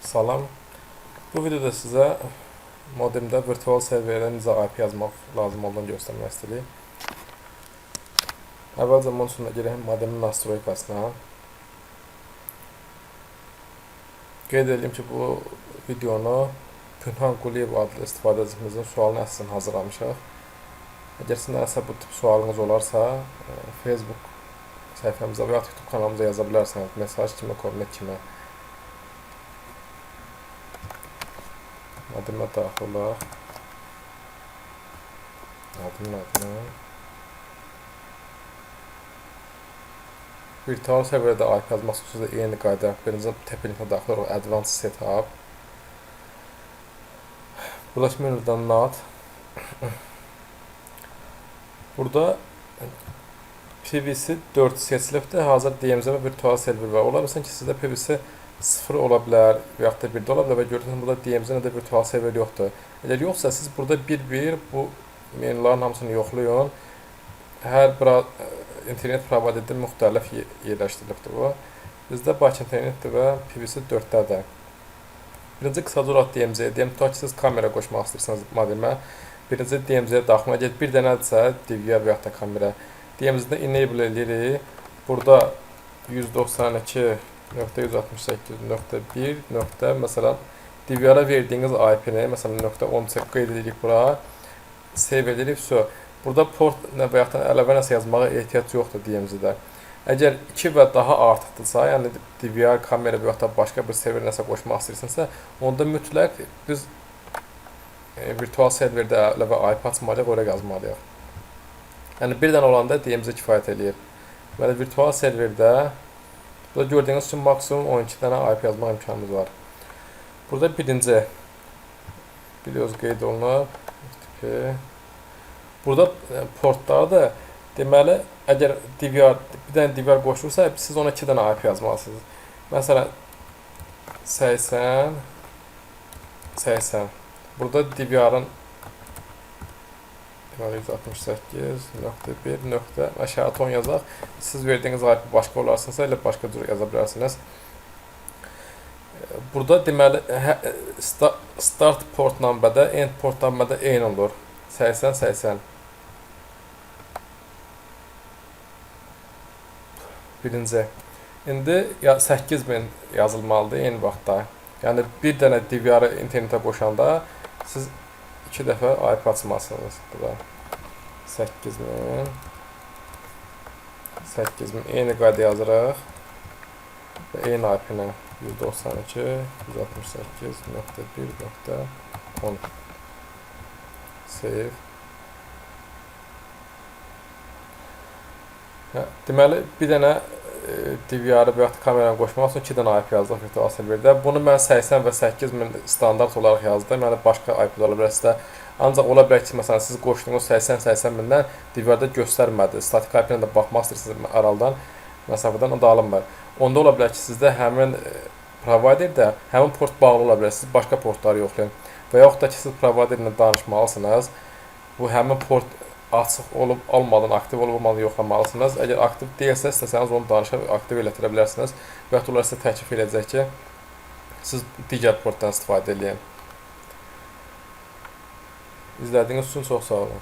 Salam. Bu videoda sizə modemdə virtual serverə necə IP yazmaq lazım olduğunu göstərmək istəyirik. Əvvəlcə bunun üçün girək modemin nastroykasına. Qeyd edeyim ki, bu videonu Pünhan Quliyev adlı istifadəçimizin sualını əsasən hazırlamışıq. Əgər sizin nəsə bu tip sualınız olarsa, Facebook səhifəmizə və ya YouTube kanalımıza yaza bilərsiniz. Mesaj kimi, komment kimi. Modemə daxil olaq. Adını. Virtual serverdə IP yazmaq üçün eyni qayda. Birinci təpəliklə daxil olaq. Advanced Setup. Bulaş menüdən NAT. Burada PVC 4 seçilibdir. Hazır DMZ və virtual server var. Ola bilsin ki, sizdə PVC 0 ola bilər və yaxud da 1-də ola bilər və gördüyünüz burada DMZ də virtual server yoxdur. Əgər yoxsa siz burada bir bu menülərin hamısını yoxlayın. Hər bir internet providerdə müxtəlif yerləşdirilibdir bu. Bizdə Bakı internetdir və PVC 4-dədir. Birinci qısaca olaraq DMZ-yə deyim, tutaq ki, siz kamera qoşmaq istəyirsiniz modemə. Birinci DMZ-yə daxil edək, bir dənədirsə DVR və yaxud da kamera. DMZ-də enable edirik. Burada 192.168.1. Məsələn, DVR-a verdiyiniz IP-ni, məsələn, .10 qeyd edirik bura. Save edirik. Burada port və yaxud da əlavə nəsə yazmağa ehtiyac yoxdur DMZ-də. Əgər 2 və daha artıqdırsa, yəni DVR, kamera və yaxud da başqa bir server nəsə qoşmaq istəyirsinizsə, onda mütləq biz virtual serverdə əlavə IP açmalıyıq, oraya yazmalıyıq. Yəni bir dənə olanda DMZ kifayət eləyir. Deməli, virtual serverdə burada gördüyünüz üçün maksimum 12 dənə IP yazmaq imkanımız var. Burada birinci biliyoruz qeyd olunub. Burada portlarda deməli, əgər bir dənə DVR qoşulursa, siz ona 2 dənə IP yazmalısınız. Məsələn, 80. Burada DVR-ın 168.1. Aşağı ton yazaq. Siz verdiyiniz IP başqa olarsınızsa, elə başqa cür yaza bilərsiniz. Burada deməli, start port nömbədə, end port nömbədə eyni olur. 80. Birinci. İndi 8000 yazılmalıdır eyni vaxtda. Yəni bir dənə DVR-ı internetə qoşanda siz 2 dəfə IP açmalısınız. Burada 8000 eyni qayda yazırıq və eyni IP-nə 192.168.1.10 save. Deməli, bir dənə DVR-ı və yaxud kameranı qoşmaq üçün 2 dənə IP yazdıq virtual serverdə. Bunu mən 80 və 8000 standart olaraq yazdım. Yəni başqa IP ola bilər sizdə. Ancaq ola bilər ki, məsələn, siz qoşduğunuz 80-80.000-dən DVR-də göstərmədi. Statik IP-lə də baxmaq istəyirsiniz aralıdan, məsafədən o da alınmır. Onda ola bilər ki, sizdə həmin providerdə həmin port bağlı ola bilər. Siz başqa portları yoxlayın. Və yaxud da ki, siz providerlə danışmalısınız. Bu həmin port açıq olub olmadan, aktiv olub olmadan yoxlamalısınız. Əgər aktiv deyilsə, istəsəniz onu danışıb aktiv elətdirə bilərsiniz. Və yaxud olar sizə təklif edəcək ki, siz digər portdan istifadə edin. İzlədiyiniz üçün çox sağ olun.